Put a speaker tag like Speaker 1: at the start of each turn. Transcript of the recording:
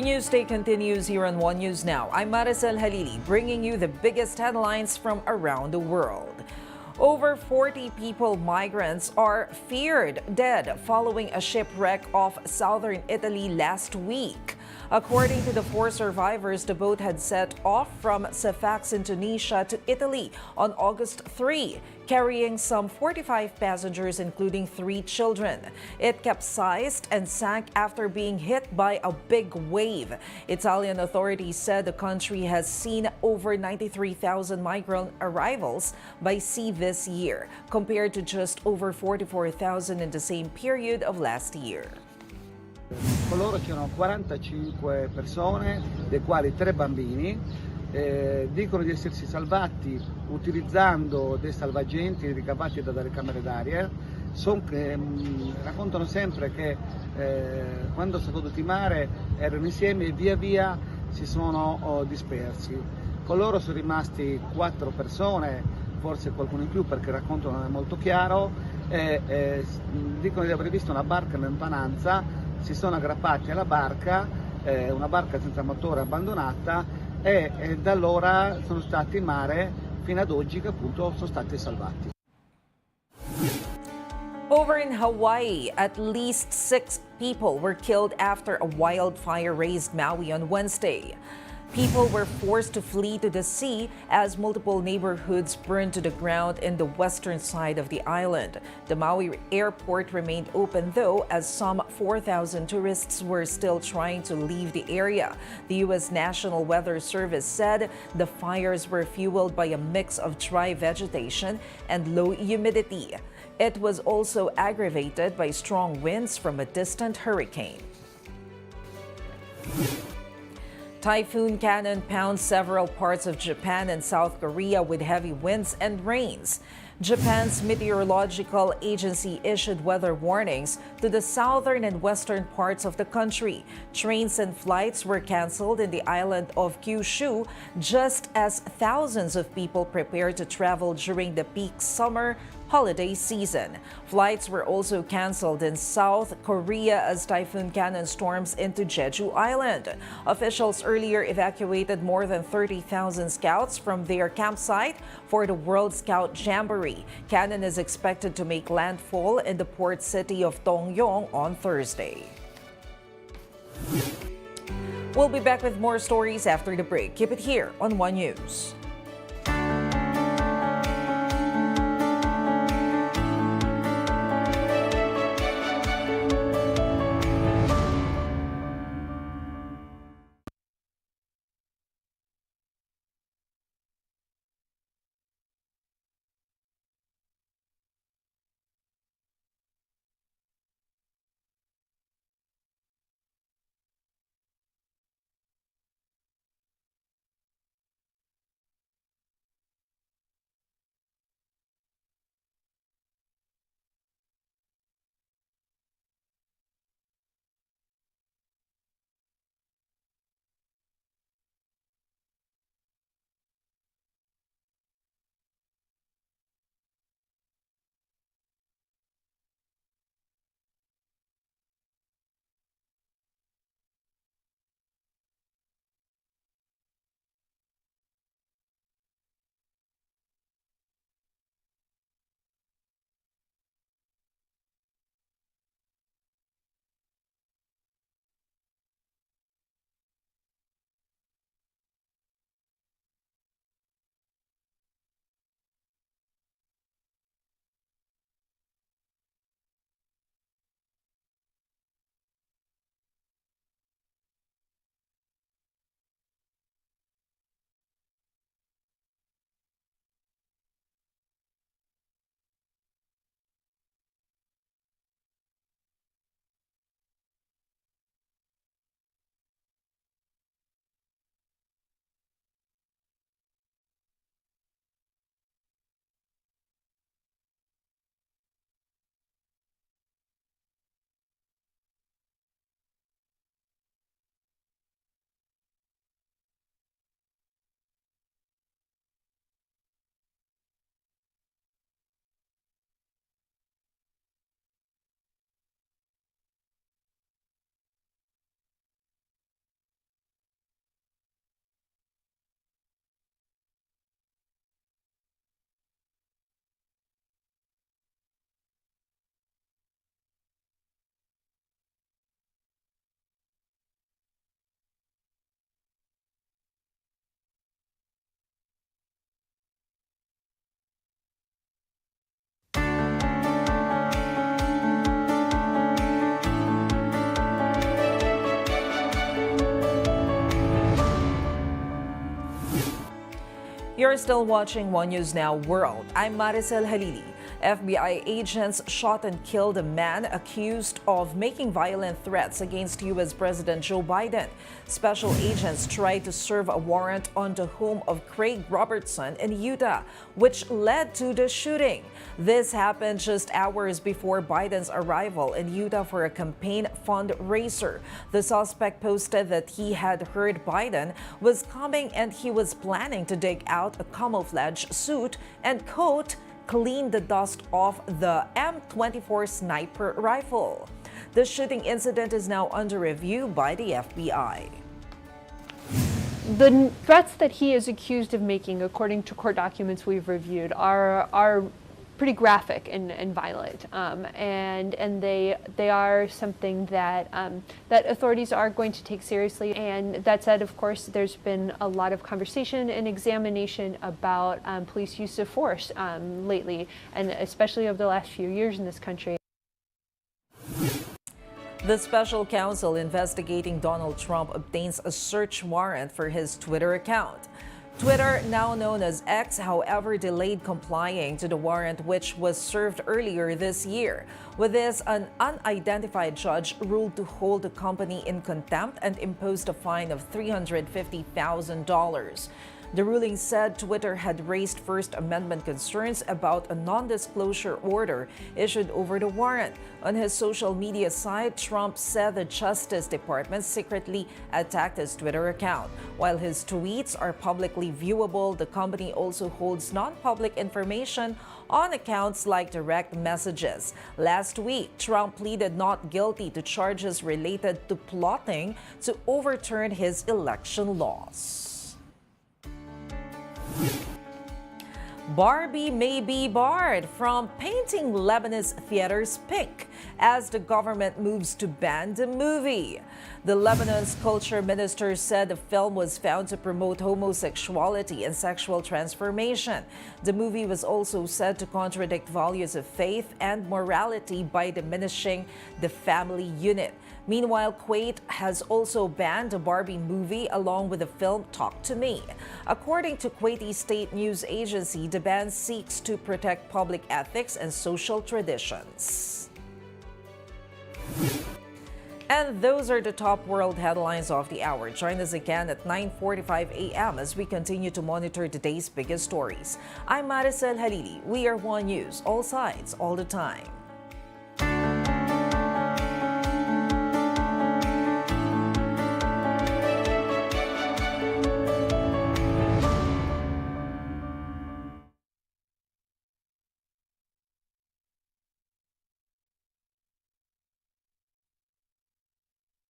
Speaker 1: The news day continues here on One News Now. I'm Maricel Halili, bringing you the biggest headlines from around the world. Over 40 people, migrants, are feared dead following a shipwreck off southern Italy last week. According to the 4 survivors, the boat had set off from Safax in Tunisia to Italy on August 3, carrying some 45 passengers, including 3 children. It capsized and sank after being hit by a big wave. Italian authorities said the country has seen over 93,000 migrant arrivals by sea this year, compared to just over 44,000 in the same period of last year.
Speaker 2: Con loro c'erano 45 persone, dei quali 3 bambini. Dicono di essersi salvati utilizzando dei salvagenti ricavati da delle camere d'aria. Raccontano sempre che quando sono caduti in mare erano insieme e via via si sono dispersi. Con loro sono rimasti 4 persone, forse qualcuno in più perché raccontano non è molto chiaro. Dicono di aver visto una barca in lontananza. Si sono aggrappati alla barca, una barca senza motore abbandonata, e da allora sono stati in mare fino ad oggi che appunto sono stati salvati.
Speaker 1: Over in Hawaii, at least 6 people were killed after a wildfire razed Maui on Wednesday. People were forced to flee to the sea as multiple neighborhoods burned to the ground in the western side of the island. The Maui airport remained open, though, as some 4,000 tourists were still trying to leave the area. The U.S. National Weather Service said the fires were fueled by a mix of dry vegetation and low humidity. It was also aggravated by strong winds from a distant hurricane. Typhoon Khanun pounds several parts of Japan and South Korea with heavy winds and rains. Japan's meteorological agency issued weather warnings to the southern and western parts of the country. Trains and flights were canceled in the island of Kyushu just as thousands of people prepared to travel during the peak summer holiday season. Flights were also canceled in South Korea as Typhoon Khanun storms into Jeju Island. Officials earlier evacuated more than 30,000 scouts from their campsite for the World Scout Jamboree. Khanun is expected to make landfall in the port city of Dongyong on Thursday. We'll be back with more stories after the break. Keep it here on One News. You're still watching One News Now World. I'm Maricel Halili. FBI agents shot and killed a man accused of making violent threats against U.S. President Joe Biden. Special agents tried to serve a warrant on the home of Craig Robertson in Utah, which led to the shooting. This happened just hours before Biden's arrival in Utah for a campaign fundraiser. The suspect posted that he had heard Biden was coming and he was planning to dig out a camouflage suit and coat, clean the dust off the M24 sniper rifle. The shooting incident is now under review by the FBI.
Speaker 3: The threats that he is accused of making, according to court documents we've reviewed, are pretty graphic and violent, and they are something that that authorities are going to take seriously. And that said, of course, there's been a lot of conversation and examination about police use of force lately, and especially over the last few years in this country.
Speaker 1: The special counsel investigating Donald Trump obtains a search warrant for his Twitter account. Twitter, now known as X, however, delayed complying to the warrant, which was served earlier this year. With this, an unidentified judge ruled to hold the company in contempt and imposed a fine of $350,000. The ruling said Twitter had raised First Amendment concerns about a non-disclosure order issued over the warrant. On his social media site, Trump said the Justice Department secretly attacked his Twitter account. While his tweets are publicly viewable, the company also holds non-public information on accounts like direct messages. Last week, Trump pleaded not guilty to charges related to plotting to overturn his election laws. Barbie may be barred from painting Lebanon's theaters pink as the government moves to ban the movie. The Lebanon's culture minister said the film was found to promote homosexuality and sexual transformation. The movie was also said to contradict values of faith and morality by diminishing the family unit. Meanwhile, Kuwait has also banned the Barbie movie along with the film Talk to Me. According to Kuwaiti state news agency, the ban seeks to protect public ethics and social traditions. And those are the top world headlines of the hour. Join us again at 9:45 a.m. as we continue to monitor today's biggest stories. I'm Maricel Halili. We are One News, all sides, all the time.